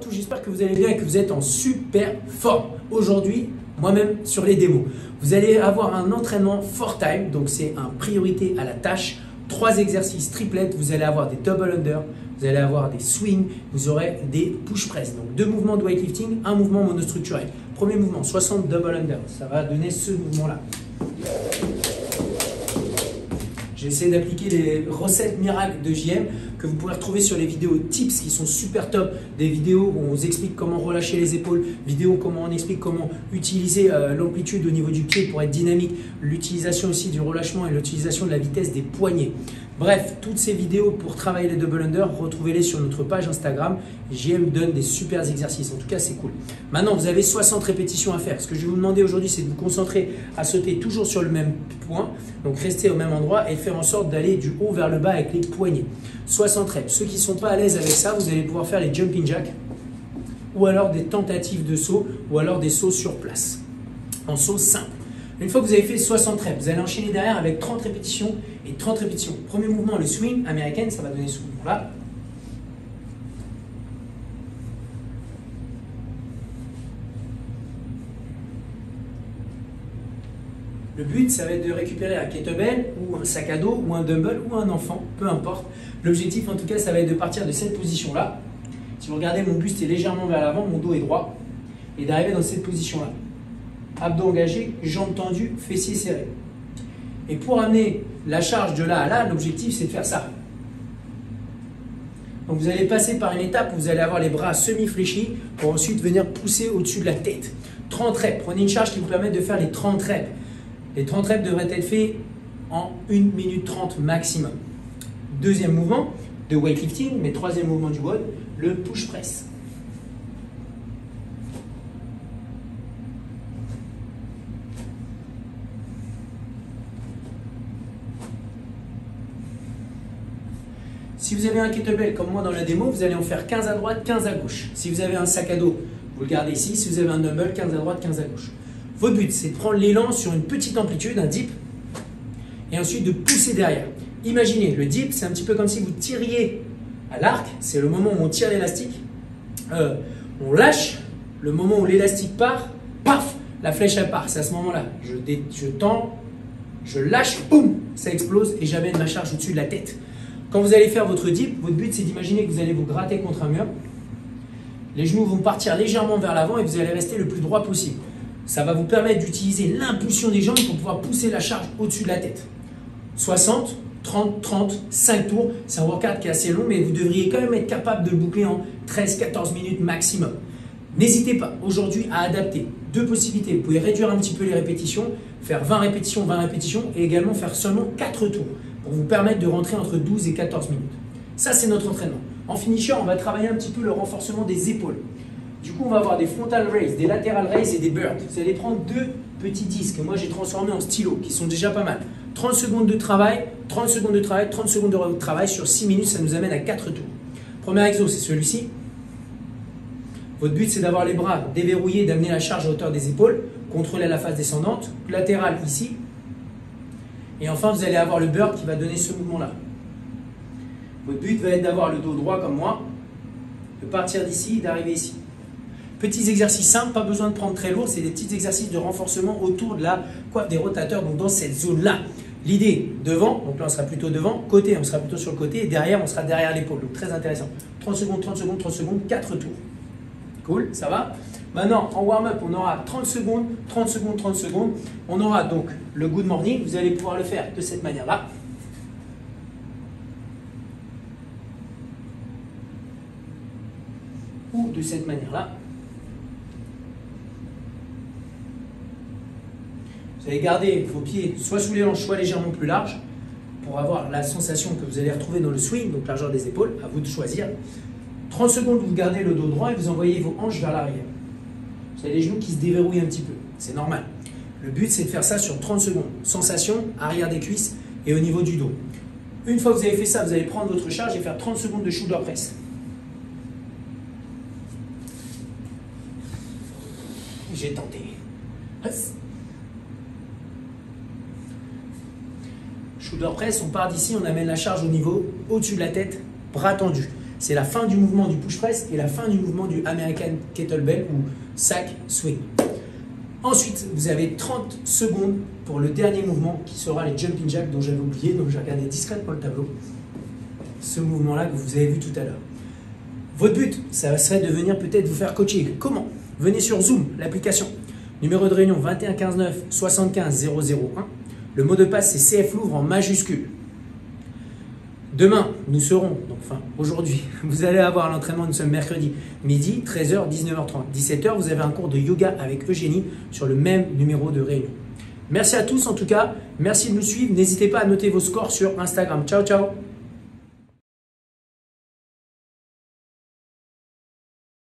tous, j'espère que vous allez bien et que vous êtes en super forme. Aujourd'hui, moi-même sur les démos, vous allez avoir un entraînement 4-time, donc c'est un priorité à la tâche. 3 exercices triplettes, vous allez avoir des double under, vous allez avoir des swings, vous aurez des push press. Donc 2 mouvements de weightlifting, un mouvement monostructurel. Premier mouvement, 60 double under, ça va donner ce mouvement-là. J'ai essayé d'appliquer les recettes miracles de JM que vous pourrez retrouver sur les vidéos tips qui sont super top. Des vidéos où on vous explique comment relâcher les épaules, vidéos comment on explique comment utiliser l'amplitude au niveau du pied pour être dynamique, l'utilisation aussi du relâchement et l'utilisation de la vitesse des poignets. Bref, toutes ces vidéos pour travailler les double under, retrouvez-les sur notre page Instagram. JM donne des super exercices, en tout cas c'est cool. Maintenant, vous avez 60 répétitions à faire. Ce que je vais vous demander aujourd'hui, c'est de vous concentrer à sauter toujours sur le même point, donc rester au même endroit et faire en sorte d'aller du haut vers le bas avec les poignets. 60 reps. Ceux qui ne sont pas à l'aise avec ça, vous allez pouvoir faire les jumping jacks ou alors des tentatives de saut ou alors des sauts sur place, en saut simple. Une fois que vous avez fait 60 reps, vous allez enchaîner derrière avec 30 répétitions et 30 répétitions. Premier mouvement, le swing américain, ça va donner ce mouvement-là. Le but, ça va être de récupérer un kettlebell ou un sac à dos ou un dumbbell ou un enfant, peu importe. L'objectif, en tout cas, ça va être de partir de cette position-là. Si vous regardez, mon buste est légèrement vers l'avant, mon dos est droit. Et d'arriver dans cette position-là. Abdos engagés, jambes tendues, fessiers serrés. Et pour amener la charge de là à là, l'objectif, c'est de faire ça. Donc vous allez passer par une étape où vous allez avoir les bras semi-fléchis pour ensuite venir pousser au-dessus de la tête. 30 reps. Prenez une charge qui vous permet de faire les 30 reps. Les 30 reps devraient être faits en 1 minute 30 maximum. Deuxième mouvement de weightlifting, mais troisième mouvement du WOD, le push press. Si vous avez un kettlebell comme moi dans la démo, vous allez en faire 15 à droite, 15 à gauche. Si vous avez un sac à dos, vous le gardez ici. Si vous avez un dumbbell, 15 à droite, 15 à gauche. Votre but, c'est de prendre l'élan sur une petite amplitude, un dip, et ensuite de pousser derrière. Imaginez, le dip, c'est un petit peu comme si vous tiriez à l'arc. C'est le moment où on tire l'élastique. On lâche, le moment où l'élastique part, paf, la flèche elle part. C'est à ce moment-là. Je tends, je lâche, boum, ça explose et j'amène ma charge au-dessus de la tête. Quand vous allez faire votre dip, votre but c'est d'imaginer que vous allez vous gratter contre un mur. Les genoux vont partir légèrement vers l'avant et vous allez rester le plus droit possible. Ça va vous permettre d'utiliser l'impulsion des jambes pour pouvoir pousser la charge au-dessus de la tête. 60, 30, 30, 5 tours. C'est un workout qui est assez long, mais vous devriez quand même être capable de le boucler en 13-14 minutes maximum. N'hésitez pas aujourd'hui à adapter 2 possibilités. Vous pouvez réduire un petit peu les répétitions, faire 20 répétitions et également faire seulement 4 tours pour vous permettre de rentrer entre 12 et 14 minutes. Ça, c'est notre entraînement. En finisher, on va travailler un petit peu le renforcement des épaules. Du coup, on va avoir des frontal raise, des lateral raise et des burns. Vous allez prendre 2 petits disques que moi j'ai transformés en stylos, qui sont déjà pas mal. 30 secondes de travail, 30 secondes de travail, 30 secondes de travail sur 6 minutes, ça nous amène à 4 tours. Premier exo, c'est celui-ci. Votre but, c'est d'avoir les bras déverrouillés, d'amener la charge à hauteur des épaules, contrôler la phase descendante, latérale ici. Et enfin, vous allez avoir le burn qui va donner ce mouvement-là. Votre but va être d'avoir le dos droit comme moi, de partir d'ici, d'arriver ici. Petits exercices simples, pas besoin de prendre très lourd, c'est des petits exercices de renforcement autour de la coiffe des rotateurs, donc dans cette zone-là. L'idée, devant, donc là on sera plutôt devant, côté, on sera plutôt sur le côté, et derrière, on sera derrière l'épaule, donc très intéressant. 30 secondes, 30 secondes, 30 secondes, 4 tours. Cool, ça va? Maintenant, en warm-up, on aura 30 secondes, 30 secondes, 30 secondes. On aura donc le good morning, vous allez pouvoir le faire de cette manière-là. Ou de cette manière-là. Vous allez garder vos pieds soit sous les hanches, soit légèrement plus larges pour avoir la sensation que vous allez retrouver dans le swing, donc largeur des épaules, à vous de choisir. 30 secondes, vous gardez le dos droit et vous envoyez vos hanches vers l'arrière. Vous avez les genoux qui se déverrouillent un petit peu, c'est normal. Le but, c'est de faire ça sur 30 secondes. Sensation, arrière des cuisses et au niveau du dos. Une fois que vous avez fait ça, vous allez prendre votre charge et faire 30 secondes de shoulder press. J'ai tenté. Shoulder press, on part d'ici, on amène la charge au niveau au-dessus de la tête, bras tendus. C'est la fin du mouvement du push press et la fin du mouvement du American Kettlebell ou sac swing. Ensuite, vous avez 30 secondes pour le dernier mouvement qui sera les jumping jacks dont j'avais oublié, donc j'ai regardé discrètement le tableau. Ce mouvement-là que vous avez vu tout à l'heure. Votre but, ça serait de venir peut-être vous faire coacher. Comment? Venez sur Zoom, l'application. Numéro de réunion 21 15 9 75 001. Le mot de passe, c'est CF Louvre en majuscule. Demain, nous serons, aujourd'hui, vous allez avoir l'entraînement, nous sommes mercredi, midi, 13h, 19h30, 17h, vous avez un cours de yoga avec Eugénie sur le même numéro de réunion. Merci à tous en tout cas, merci de nous suivre, n'hésitez pas à noter vos scores sur Instagram. Ciao, ciao!